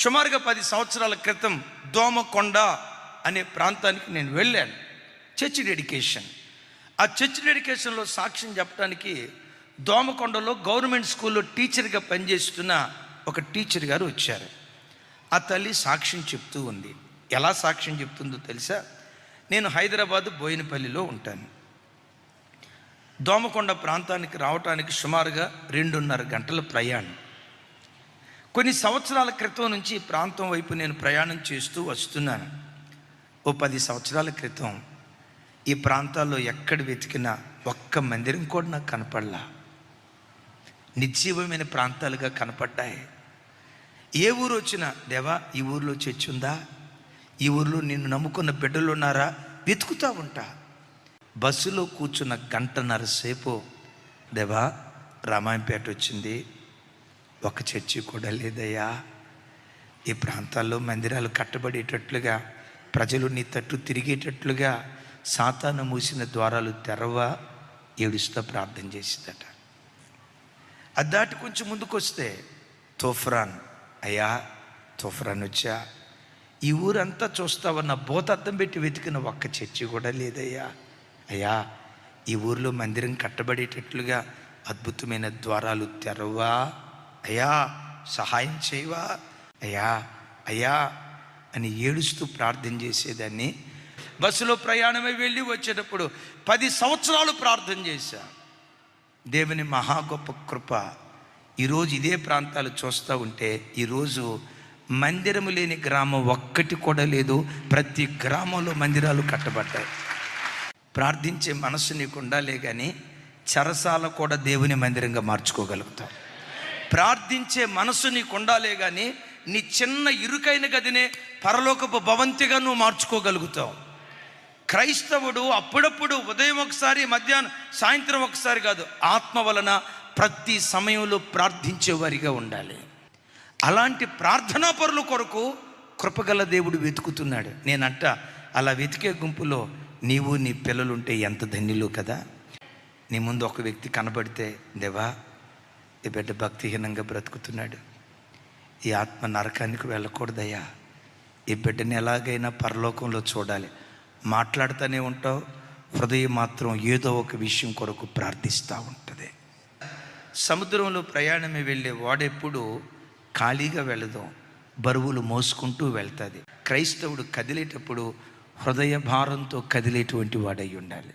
సుమారుగా 10 సంవత్సరాల క్రితం దోమకొండ అనే ప్రాంతానికి నేను వెళ్ళాను. Church dedication. ఆ చర్చ్ డెడికేషన్లో సాక్ష్యం చెప్పడానికి దోమకొండలో గవర్నమెంట్ స్కూల్లో టీచర్గా పనిచేస్తున్న ఒక టీచర్ గారు వచ్చారు. ఆ తల్లి సాక్ష్యం చెప్తూ ఉంది. ఎలా సాక్ష్యం చెప్తుందో తెలుసా? నేను హైదరాబాద్ బోయినపల్లిలో ఉంటాను. దోమకొండ ప్రాంతానికి రావటానికి సుమారుగా 2.5 గంటల ప్రయాణం. కొన్ని సంవత్సరాల క్రితం నుంచి ఈ ప్రాంతం వైపు నేను ప్రయాణం చేస్తూ వస్తున్నాను. ఓ 10 సంవత్సరాల క్రితం ఈ ప్రాంతాల్లో ఎక్కడ వెతికినా ఒక్క మందిరం కూడా నాకు కనపడలా. నిర్జీవమైన ప్రాంతాలుగా కనపడ్డాయి. ఏ ఊరు వచ్చినా, దేవా ఈ ఊరిలో చర్చ్ ఉందా, ఈ ఊరిలో నిన్ను నమ్ముకున్న బిడ్డలు ఉన్నారా, వెతుకుతూ ఉంటా. బస్సులో కూర్చున్న 1.5 సేపు, దేవా రామాయంపేట వచ్చింది, ఒక చర్చి కూడా లేదయ్యా. ఈ ప్రాంతాల్లో మందిరాలు కట్టబడేటట్లుగా, ప్రజలు నీ తట్టు తిరిగేటట్లుగా సాతాను మూసిన ద్వారాలు తెరవా, ఏడుస్తూ ప్రార్థన చేసిందట. అది దాటి కొంచెం ముందుకు వస్తే తోఫ్రాన్, అయ్యా తోఫ్రాన్ వచ్చా, ఈ ఊరంతా చూస్తావన్న బోతద్దం పెట్టి వెతికిన ఒక్క చర్చి కూడా లేదయ్యా. అయ్యా ఈ ఊరిలో మందిరం కట్టబడేటట్లుగా అద్భుతమైన ద్వారాలు తెరవా, అయ్యా సహాయం చేయవా, అయ్యా అయ్యా అని ఏడుస్తూ ప్రార్థన చేసేదాన్ని. బస్సులో ప్రయాణమై వెళ్ళి వచ్చేటప్పుడు 10 సంవత్సరాలు ప్రార్థన చేశా. దేవుని మహా గొప్ప కృప, ఈరోజు ఇదే ప్రాంతాలు చూస్తూ ఉంటే ఈరోజు మందిరము లేని గ్రామం ఒక్కటి కూడా లేదు. ప్రతి గ్రామంలో మందిరాలు కట్టబడ్డాయి. ప్రార్థించే మనసు నీకు ఉండాలే కానీ చెరసాల కూడా దేవుని మందిరంగా మార్చుకోగలుగుతాం. ప్రార్థించే మనసు నీకు ఉండాలే కానీ నీ చిన్న ఇరుకైన గదినే పరలోకపు భవంతిగా నువ్వు మార్చుకోగలుగుతావు. క్రైస్తవుడు అప్పుడప్పుడు ఉదయం ఒకసారి, మధ్యాహ్నం సాయంత్రం ఒకసారి కాదు, ఆత్మ వలన ప్రతి సమయంలో ప్రార్థించేవారిగా ఉండాలి. అలాంటి ప్రార్థనా పరుల కొరకు కృపగల దేవుడు వెతుకుతున్నాడు. నేనంట అలా వెతికే గుంపులో నీవు నీ పిల్లలుంటే ఎంత ధన్యులు కదా. నీ ముందు ఒక వ్యక్తి కనబడితే, దేవా ఈ బిడ్డ భక్తిహీనంగా బ్రతుకుతున్నాడు, ఈ ఆత్మ నరకానికి వెళ్ళకూడదయ్యా, ఈ బిడ్డని ఎలాగైనా పరలోకంలో చూడాలి. మాట్లాడుతూనే ఉంటావు, హృదయం మాత్రం ఏదో ఒక విషయం కొరకు ప్రార్థిస్తూ ఉంటుంది. సముద్రంలో ప్రయాణమే వెళ్ళే వాడెప్పుడు ఖాళీగా వెళ్ళదు, బరువులు మోసుకుంటూ వెళ్తుంది. క్రైస్తవుడు కదిలేటప్పుడు హృదయ భారంతో కదిలేటువంటి వాడై ఉండాలి.